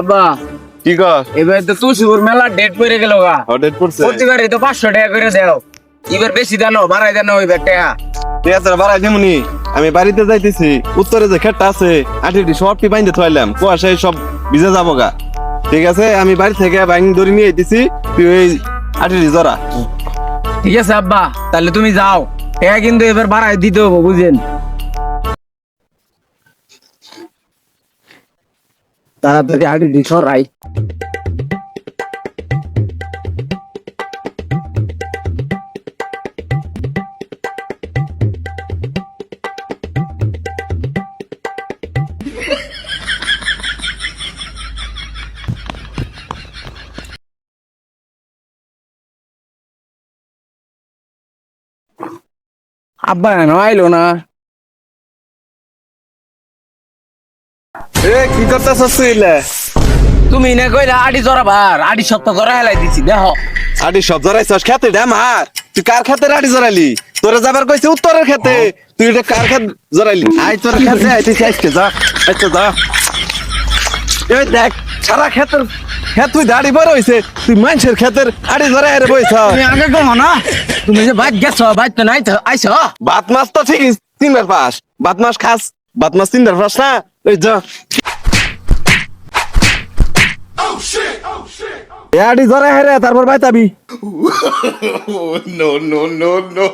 আব্বা কি কর? এবার তো তুলসীপুর মেলা ডেট পড়ে গেল গা। ডেট পড়ছে। প্রতিবারই তো 500 টাকা করে দাও, এবার বেশি দানো বাড়াই দানো ওই টাকা। ঠিক আছে বাড়াই দিমুনি। আমি বাড়িতে যাইতেছি, উত্তরে যে খেতটা আছে আটিটি সবটি বাইন্ধে থইলাম, কুয়াশায় সব ভিজে যাবো গা। ঠিক আছে আমি বাড়ি থেকে বাইন ধরে নিয়ে আইতেছি, তুই ওই আটিটি জরা। ঠিক আছে আব্বা, তাহলে তুমি যাও, টাকা কিন্তু এবার বাড়াই দিতে হবে বুঝেন। তাড়াতাড়ি আগে সরাই। আব্বা এনো আইলো না। এ কি করতেছস তুইলে? তুমি না কইলা আডি জরাবার, আডি সপ্তাহ জরা হেলাই দিছি দেখো। আটি সব জরাইছস খেতে দে আমার। তুই কার খেতে আটি জরাইলি? তোরে যাবার কইছে উত্তরের খেতে, তুই এটা কার খেত জরাইলি? আই তোর খেতে আইতেছি আজকে, যা আচ্ছা যা। এই দেখ সারা খেতের খেত তুই দাড়ি বড় হইছে, তুই মানুষের খেতের আড়ি ধরে আরে বইছ। তুমি আগে কমো না, তুমি যে বাইক গেছো, বাইক তো নাই তো আইছো। ভাত মাছ তো ঠিকই তিনবার পাস, ভাত মাছ খাস, ভাত মাছ তিনবার পাস না। ওই যা আড়ি ধরে হারে তারপর বাইতাবি। No, no, no, no.